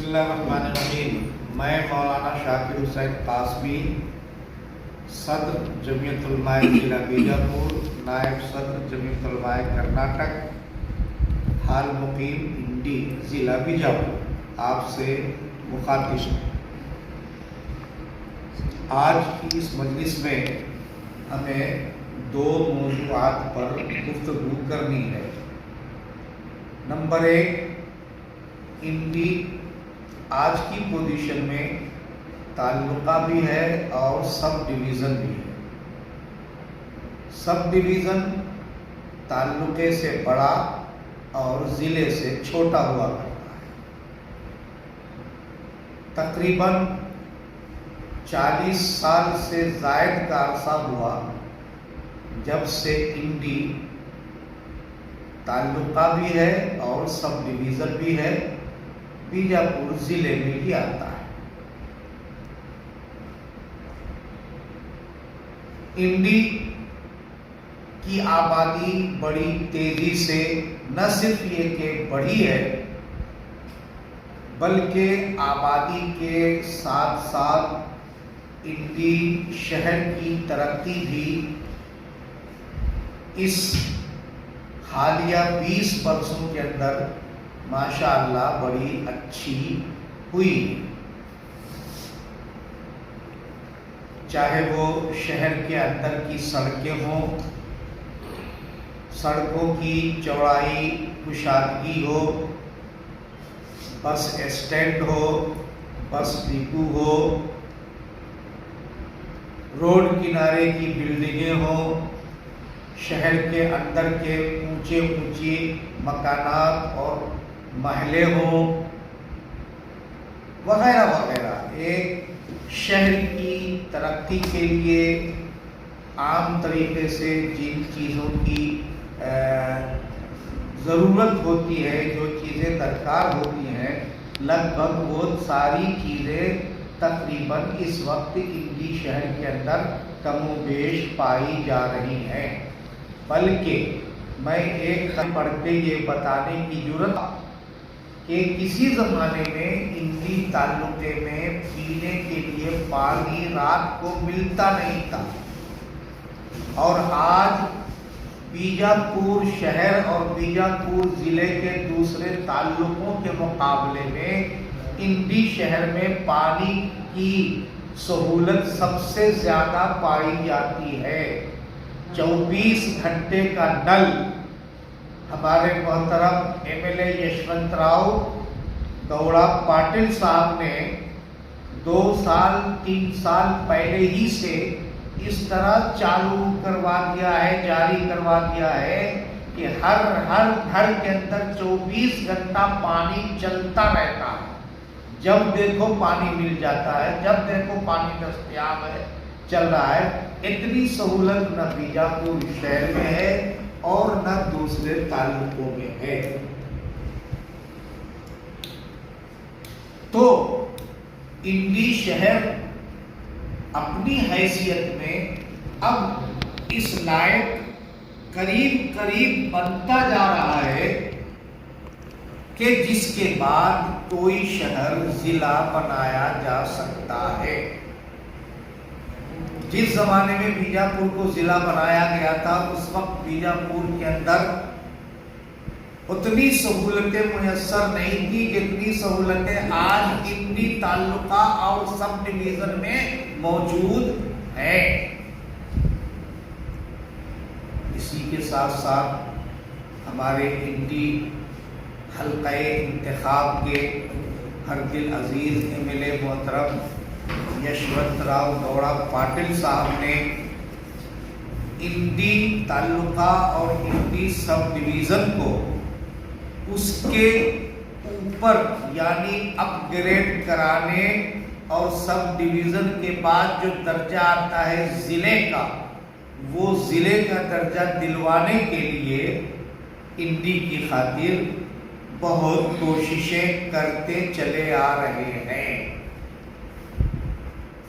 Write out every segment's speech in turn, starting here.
اللہ الرحمن الرحیم۔ میں مولانا شاکر حسین قاسمی، صدر جمعیت علماء ضلع بیجاپور، نائب صدر جمعیت علماء کرناٹک، حال مقیم انڈی ضلع بیجاپور، آپ سے مخاطب ہوں۔ آج کی اس مجلس میں ہمیں دو موضوعات پر گفتگو کرنی ہے۔ نمبر ایک، انڈی آج کی پوزیشن میں تعلقہ بھی ہے اور سب ڈویژن بھی ہے۔ سب ڈویژن تعلقے سے بڑا اور ضلع سے چھوٹا ہوا کرتا ہے۔ تقریباً 40 سال سے زائد کا عرصہ ہوا جب سے انڈی تعلقہ بھی ہے اور سب ڈویژن بھی ہے، بیجاپور ضلع میں ہی آتا ہے۔ انڈی کی آبادی بڑی تیزی سے نہ صرف یہ کہ بڑھی ہے، بلکہ آبادی کے ساتھ ساتھ انڈی شہر کی ترقی بھی اس حالیہ 20 برسوں کے اندر ماشاءاللہ بڑی اچھی ہوئی، چاہے وہ شہر کے اندر کی سڑکیں ہوں، سڑکوں کی چوڑائی کشادگی ہو، بس اسٹینڈ ہو، بس ڈپو ہو، روڈ کنارے کی بلڈنگیں ہوں، شہر کے اندر کے اونچے مکانات اور محلے ہوں، وغیرہ وغیرہ۔ ایک شہر کی ترقی کے لیے عام طریقے سے جن چیزوں کی ضرورت ہوتی ہے، جو چیزیں درکار ہوتی ہیں، لگ بھگ وہ ساری چیزیں تقریباً اس وقت انڈی شہر کے اندر کم و بیش پائی جا رہی ہیں۔ بلکہ میں ایک پڑھ کے یہ بتانے کی ضرورت کہ کسی زمانے میں انڈی تعلقے میں پینے کے لیے پانی رات کو ملتا نہیں تھا، اور آج بیجاپور شہر اور بیجاپور ضلع کے دوسرے تعلقوں کے مقابلے میں انڈی شہر میں پانی کی سہولت سب سے زیادہ پائی جاتی ہے۔ 24 گھنٹے کا نل ہمارے محترم MLA یشونت راؤ گوڑا پاٹل صاحب نے 2 سال 3 سال پہلے ہی سے اس طرح چالو کروا دیا ہے، جاری کروا دیا ہے کہ ہر گھر کے اندر 24 گھنٹہ پانی چلتا رہتا ہے۔ جب دیکھو پانی مل جاتا ہے، جب دیکھو پانی دستیاب ہے، چل رہا ہے۔ اتنی سہولت نہ بیجاپور شہر میں ہے اور نہ دوسرے تعلقوں میں ہے۔ تو انڈی شہر اپنی حیثیت میں اب اس لائق قریب بنتا جا رہا ہے کہ جس کے بعد کوئی شہر ضلع بنایا جا سکتا ہے۔ جس زمانے میں بیجاپور کو ضلع بنایا گیا تھا، اس وقت بیجاپور کے اندر اتنی سہولتیں میسر نہیں تھی جتنی سہولتیں آج انڈی تعلقہ اور سب ڈویژن میں موجود ہیں۔ اسی کے ساتھ ساتھ ہمارے انڈی حلقہ انتخاب کے ہر دل عزیز MLA محترم یشونت راؤ گوڑا پاٹل صاحب نے انڈی تعلقہ اور انڈی سب ڈویژن کو اس کے اوپر یعنی اپ گریڈ کرانے اور سب ڈویژن کے بعد جو درجہ آتا ہے ضلع کا، وہ ضلع کا درجہ دلوانے کے لیے انڈی کی خاطر بہت کوششیں کرتے چلے آ رہے ہیں۔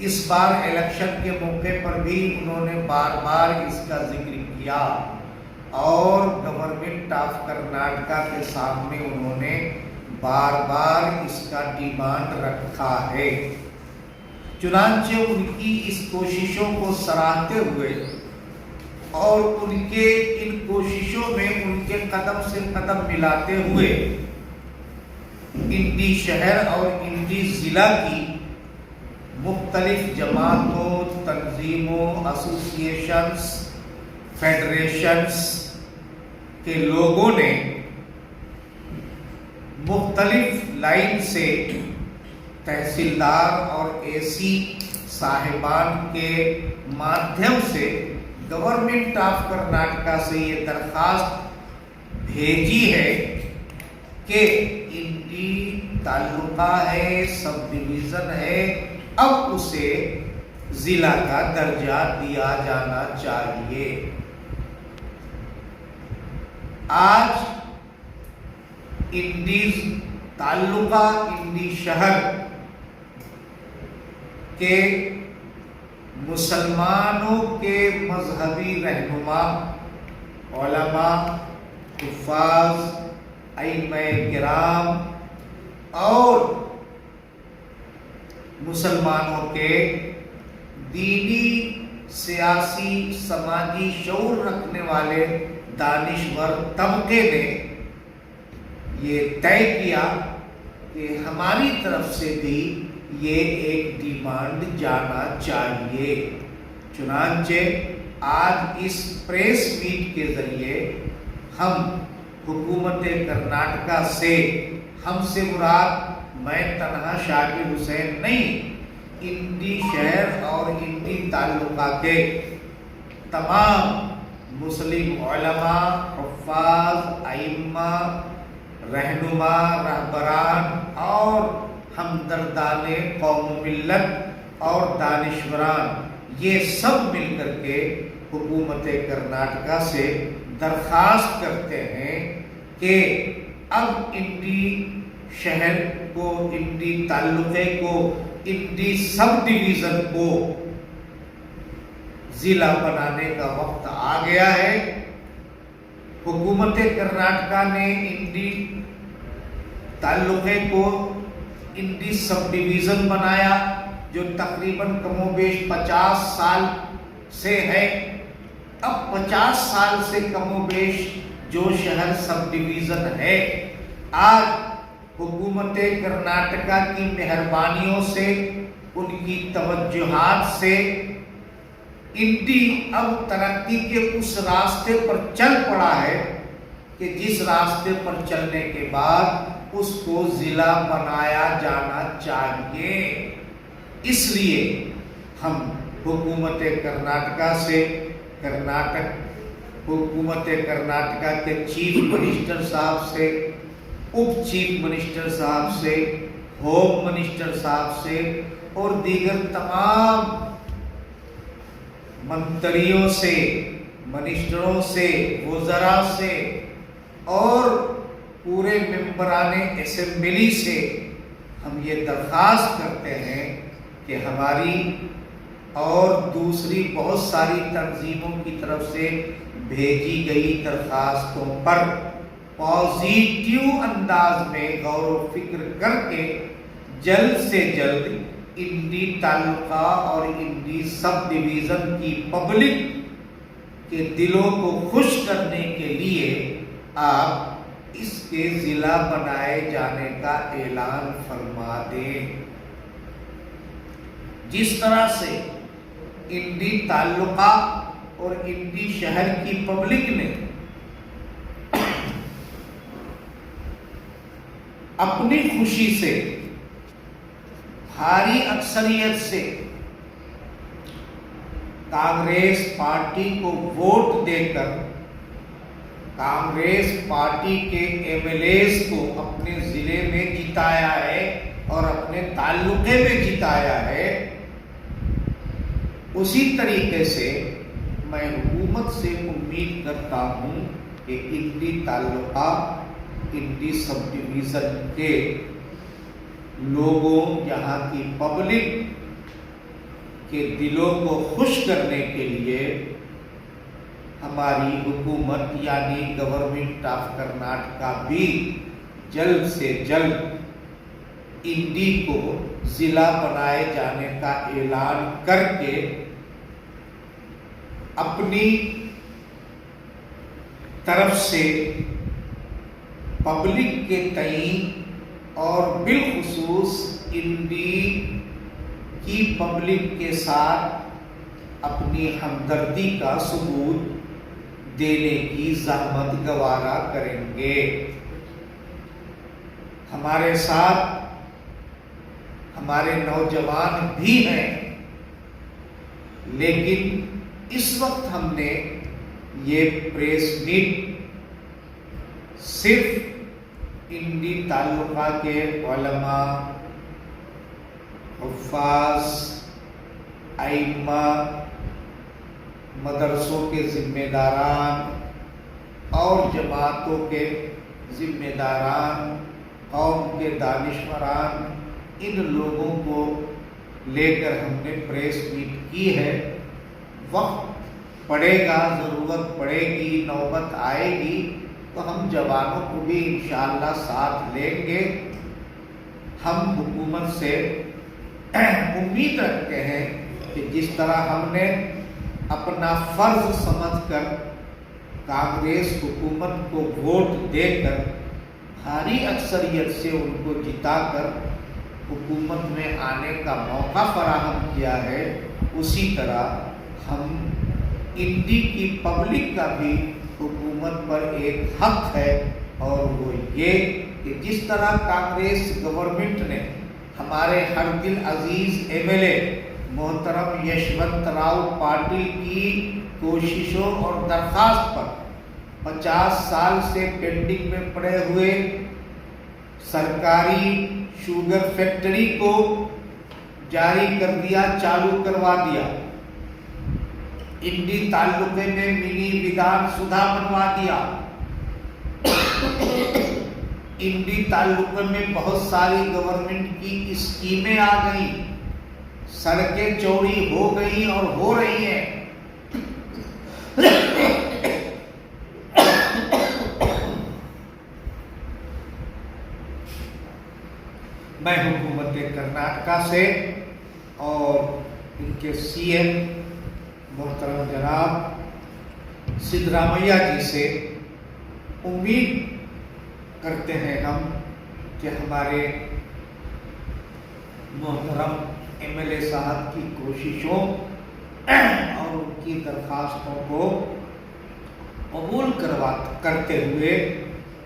اس بار الیکشن کے موقع پر بھی انہوں نے بار بار اس کا ذکر کیا، اور گورنمنٹ آف کرناٹکا کے سامنے انہوں نے بار بار اس کا ڈیمانڈ رکھا ہے۔ چنانچہ ان کی اس کوششوں کو سراہتے ہوئے اور ان کے ان کوششوں میں ان کے قدم سے قدم ملاتے ہوئے انڈی شہر اور انڈی ضلع کی مختلف جماعتوں، تنظیموں، ایسوسیشنز، فیڈریشنز کے لوگوں نے مختلف لائن سے تحصیلدار اور اے سی صاحبان کے مادھیم سے گورنمنٹ آف کرناٹکا سے یہ درخواست بھیجی ہے کہ انڈی تعلقہ ہے، سب ڈویژن ہے، اب اسے ضلع کا درجہ دیا جانا چاہیے۔ آج انڈی تعلقہ، انڈی شہر کے مسلمانوں کے مذہبی رہنما، علماء، حفاظ، ائمہ کرام اور مسلمانوں کے دینی، سیاسی، سماجی شعور رکھنے والے دانشور طبقے نے یہ طے کیا کہ ہماری طرف سے بھی یہ ایک ڈیمانڈ جانا چاہیے۔ چنانچہ آج اس پریس میٹ کے ذریعے ہم حکومت کرناٹکا سے، ہم سے مراد میں تنہا شاکر حسین نہیں، انڈی شہر اور انڈی تعلقہ کے تمام مسلم علماء، حفاظ، ائمہ، رہنما، رہبران اور ہمدردان قوم و ملت اور دانشوران، یہ سب مل کر کے حکومت کرناٹکا سے درخواست کرتے ہیں کہ اب انڈی شہر کو، انڈی تعلقے کو، انڈی سب ڈویژن کو ضلع بنانے کا وقت آ گیا ہے۔ حکومت کرناٹکا نے انڈی تعلقے کو انڈی سب ڈویژن بنایا، جو تقریباً کم و بیش 50 سال سے ہے۔ اب 50 سال سے کم و بیش جو شہر سب ڈویژن ہے، آج حکومت کرناٹکا کی مہربانیوں سے، ان کی توجہات سے انڈی اب ترقی کے اس راستے پر چل پڑا ہے کہ جس راستے پر چلنے کے بعد اس کو ضلع بنایا جانا چاہیے۔ اس لیے ہم حکومت کرناٹکا سے، حکومت کرناٹکا کے چیف منسٹر صاحب سے، اپ چیف منسٹر صاحب سے، ہوم منسٹر صاحب سے اور دیگر تمام منتریوں سے، منسٹروں سے، وزراء سے اور پورے ممبران اسمبلی سے ہم یہ درخواست کرتے ہیں کہ ہماری اور دوسری بہت ساری تنظیموں کی طرف سے بھیجی گئی درخواستوں پر پازیٹیو انداز میں غور و فکر کر کے جلد سے جلد انڈی تعلقہ اور انڈی سب ڈویژن کی پبلک کے دلوں کو خوش کرنے کے لیے آپ اس کے ضلع بنائے جانے کا اعلان فرما دیں۔ جس طرح سے انڈی تعلقہ اور انڈی شہر کی پبلک نے اپنی خوشی سے، بھاری اکثریت سے کانگریس پارٹی کو ووٹ دے کر کانگریس پارٹی کے ایم ایل ایز کو اپنے ضلع میں جتایا ہے اور اپنے تعلقے میں جتایا ہے، اسی طریقے سے میں حکومت سے امید کرتا ہوں کہ انڈی تعلقہ، انڈی سب ڈویژن کے لوگوں، یہاں کی پبلک کے دلوں کو خوش کرنے کے لیے ہماری حکومت یعنی گورنمنٹ آف کرناٹکا بھی جلد سے جلد انڈی کو ضلع بنائے جانے کا اعلان کر کے اپنی طرف سے پبلک کے تئیں اور بالخصوص انڈی کی پبلک کے ساتھ اپنی ہمدردی کا ثبوت دینے کی زحمت گوارا کریں گے۔ ہمارے ساتھ ہمارے نوجوان بھی ہیں، لیکن اس وقت ہم نے یہ پریس میٹ صرف انڈی تعلقہ کے علماء، حفاظ، ائمہ، مدرسوں کے ذمہ داران اور جماعتوں کے ذمہ داران، قوم کے دانشوران، ان لوگوں کو لے کر ہم نے پریس میٹ کی ہے۔ وقت پڑے گا، ضرورت پڑے گی، نوبت آئے گی تو ہم جوانوں کو بھی انشاءاللہ ساتھ لیں گے۔ ہم حکومت سے امید رکھتے ہیں کہ جس طرح ہم نے اپنا فرض سمجھ کر کانگریس حکومت کو ووٹ دے کر بھاری اکثریت سے ان کو جتا کر حکومت میں آنے کا موقع فراہم کیا ہے، اسی طرح ہم انڈی کی پبلک کا بھی حکومت پر ایک حق ہے، اور وہ یہ کہ جس طرح کانگریس گورنمنٹ نے ہمارے ہر دل عزیز ایم ایل اے محترم یشونت راؤ پاٹل کی کوششوں اور درخواست پر 50 سال سے پینڈنگ میں پڑے ہوئے سرکاری شوگر فیکٹری کو جاری کر دیا، چالو کروا دیا، انڈی تعلقے میں منی ودھان سبھا بنوا دیا، انڈی تعلقے میں بہت ساری گورنمنٹ کی اسکیمیں آ گئیں، سڑکیں چوڑی ہو گئی اور ہو رہی ہیں۔ میں حکومت کرناٹکا سے اور ان کے سی ایم محترم جناب سدھرامیا جی سے امید کرتے ہیں ہم کہ ہمارے محترم ایم ایل اے صاحب کی کوششوں اور ان کی درخواستوں کو قبول کرتے ہوئے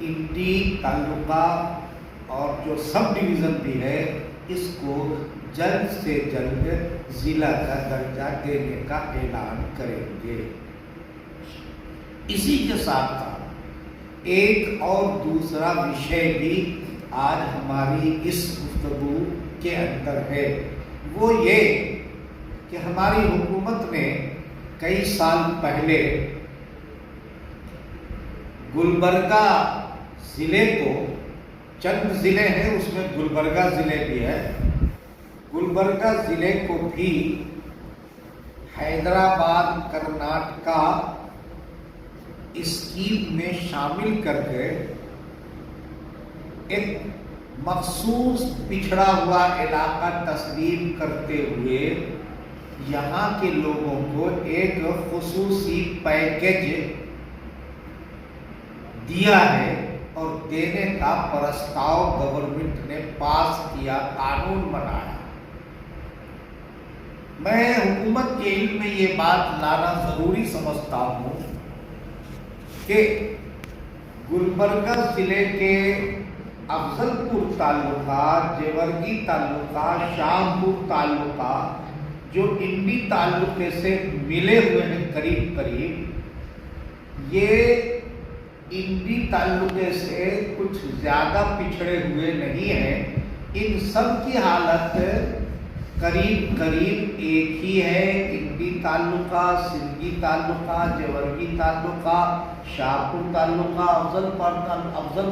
انڈی تعلقہ اور جو سب ڈویژن بھی ہے اس کو جلد سے جلد ضلع کا درجہ دینے کا اعلان کریں گے۔ اسی کے ساتھ ساتھ ایک اور دوسرا وشے بھی آج ہماری اس گفتگو کے اندر ہے، وہ یہ کہ ہماری حکومت نے کئی سال پہلے گلبرگہ ضلع کو، چند ضلع ہیں اس میں گلبرگہ ضلع بھی ہے، گلبرگہ ضلع کو بھی حیدرآباد کرناٹکا اسکیم میں شامل کر کے ایک مخصوص پچھڑا ہوا علاقہ تسلیم کرتے ہوئے یہاں کے لوگوں کو ایک خصوصی پیکیج دیا ہے اور دینے کا پرستاؤ گورنمنٹ نے پاس کیا، قانون بنایا۔ میں حکومت کے علم میں یہ بات لانا ضروری سمجھتا ہوں کہ گلبرگہ ضلع کے افضل پور تعلقہ، جیورگی تعلقہ، شام پور تعلقہ جو انڈی تعلقے سے ملے ہوئے ہیں قریب قریب، یہ انڈی تعلقے سے کچھ زیادہ پچھڑے ہوئے نہیں ہیں، ان سب کی حالت قریب قریب ایک ہی ہے۔ انڈی تعلقہ، سنگی تعلقہ، جیورگی تعلقہ، شاہپور تعلقہ، افضل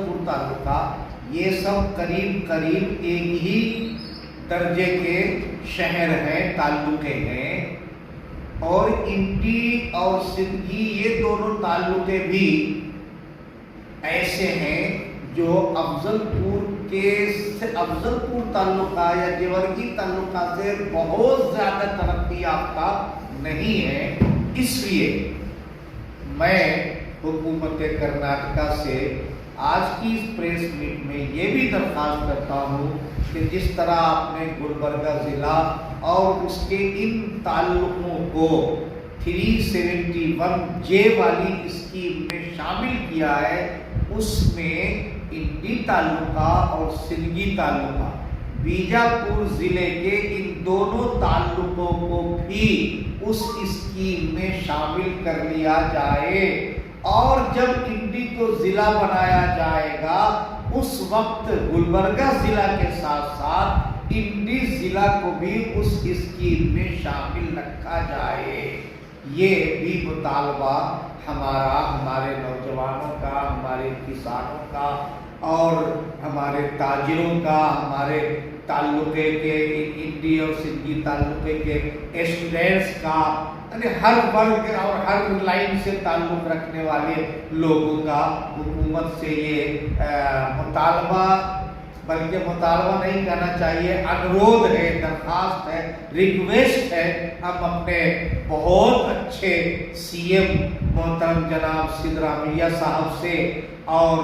پور تعلقہ، یہ سب قریب قریب ایک ہی درجے کے شہر ہیں، تعلقے ہیں، اور انڈی اور سنگی یہ دونوں تعلقے بھی ایسے ہیں جو افضل پور تعلقہ یا جیورگی تعلقہ سے بہت زیادہ ترقی یافتہ نہیں ہے. اس لیے میں حکومت کرناٹکا سے آج کی اس پریس میٹ میں یہ بھی درخواست کرتا ہوں کہ جس طرح آپ نے گلبرگہ ضلع اور اس کے ان تعلقوں کو 371J والی اسکیم میں شامل کیا ہے، اس میں انڈی تعلقہ اور سنگی تعلقہ بیجاپور ضلع کے ان دونوں تعلقوں کو بھی اس اسکیم میں شامل کر لیا جائے، اور جب انڈی کو ضلع بنایا جائے گا اس وقت گلبرگہ ضلع کے ساتھ ساتھ انڈی ضلع کو بھی اس اسکیم میں شامل رکھا جائے. یہ بھی مطالبہ ہمارے نوجوانوں کا، ہمارے کسانوں کا اور ہمارے تاجروں کا، ہمارے تعلقے کے انڈی اور سندھی تعلقے کے اسٹوڈنٹس کا، یعنی ہر ورگ اور ہر لائن سے تعلق رکھنے والے لوگوں کا حکومت سے یہ مطالبہ، بلکہ مطالبہ نہیں کہنا چاہیے، انورودھ ہے، درخواست ہے، ریکویسٹ ہے. ہم اپنے بہت اچھے سی ایم محترم جناب سدرامیا صاحب سے اور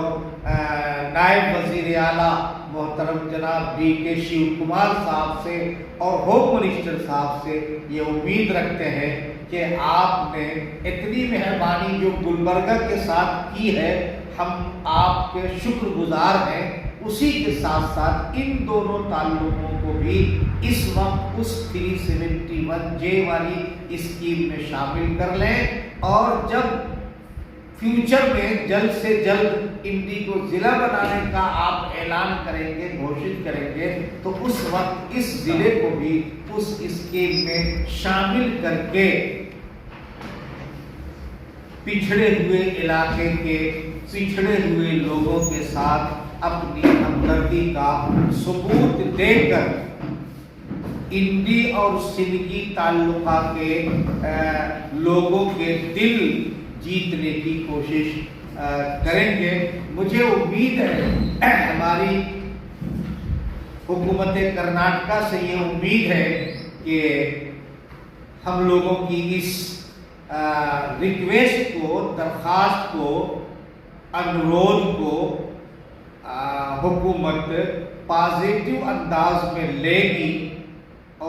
نائب وزیر اعلیٰ محترم جناب ڈی کے شیو کمار صاحب سے اور ہوم منسٹر صاحب سے یہ امید رکھتے ہیں کہ آپ نے اتنی مہربانی جو گلبرگہ کے ساتھ کی ہے، ہم آپ کے شکر گزار ہیں. اسی کے ساتھ ساتھ ان دونوں تعلقوں کو بھی اس وقت اس 371J والی اسکیم میں شامل کر لیں، اور جب فیوچر میں جلد سے جلد انڈی کو ضلع بنانے کا آپ اعلان کریں گے، گھوشت کریں گے، تو اس وقت اس ضلع کو بھی اس اسکیم میں شامل کر کے پچھڑے ہوئے علاقے کے پچھڑے ہوئے لوگوں کے ساتھ اپنی ہمدردی کا ثبوت دے کر انڈی اور سنگی تعلقہ کے لوگوں کے دل جیتنے کی کوشش کریں گے. مجھے امید ہے، ہماری حکومت کرناٹکا سے یہ امید ہے کہ ہم لوگوں کی اس ریکویسٹ کو، درخواست کو، انورودھ کو حکومت پازیٹیو انداز میں لے گی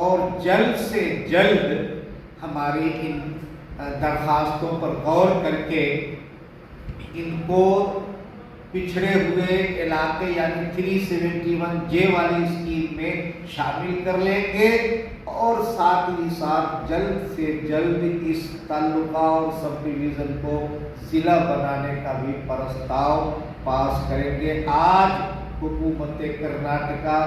اور جلد سے جلد ہماری ان درخواستوں پر غور کر کے ان کو پچھڑے ہوئے علاقے یعنی 371J والی اسکیم میں شامل کر لیں گے، اور ساتھ ہی ساتھ جلد سے جلد اس تعلقہ اور سب ڈویژن کو ضلع بنانے کا بھی پرستاؤ پاس کریں گے. آج حکومت کرناٹکا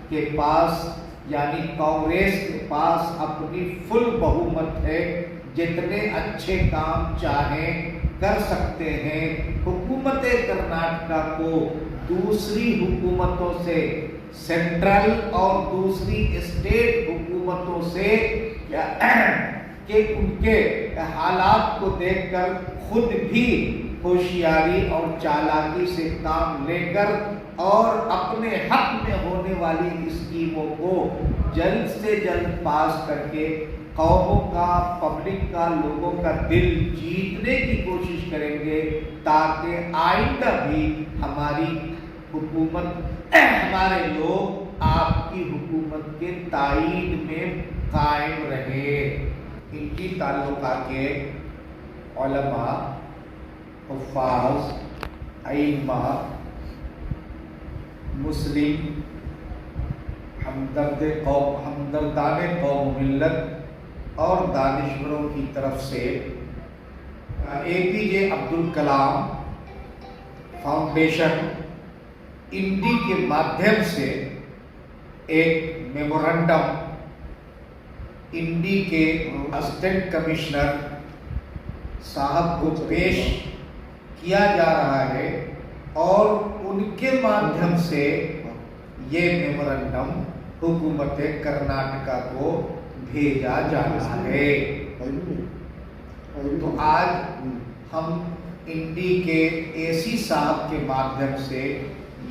کے پاس یعنی کانگریس کے پاس اپنی فل بہومت ہے، جتنے اچھے کام چاہیں کر سکتے ہیں. حکومت کرناٹکا کو دوسری حکومتوں سے، سینٹرل اور دوسری اسٹیٹ حکومتوں سے کہ ان کے حالات کو دیکھ کر خود بھی ہوشیاری اور چالاکی سے کام لے کر اور اپنے حق میں ہونے والی اسکیموں کو جلد سے جلد پاس کر کے قوموں کا، پبلک کا، لوگوں کا دل جیتنے کی کوشش کریں گے، تاکہ آئندہ بھی ہماری حکومت، ہمارے لوگ آپ کی حکومت کے تائید میں قائم رہے. ان کی تعلقہ کے علماء، حفاظ، ائمہ، مسلم، ہمدردان قوم ملت اور دانشوروں کی طرف سے APJ Abdul Kalam foundation indie کے مادھیم سے ایک میمورنڈم انڈی کے اسسٹنٹ کمشنر صاحب کو پیش کیا جا رہا ہے، اور ان کے مادھیم سے یہ میمورنڈم حکومت کرناٹکا کو بھیجا جا رہا ہے. تو آج ہم انڈی کے AC صاحب کے مادھیم سے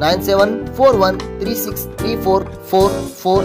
9741363444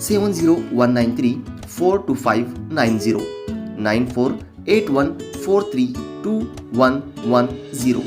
7019342590 9481432110।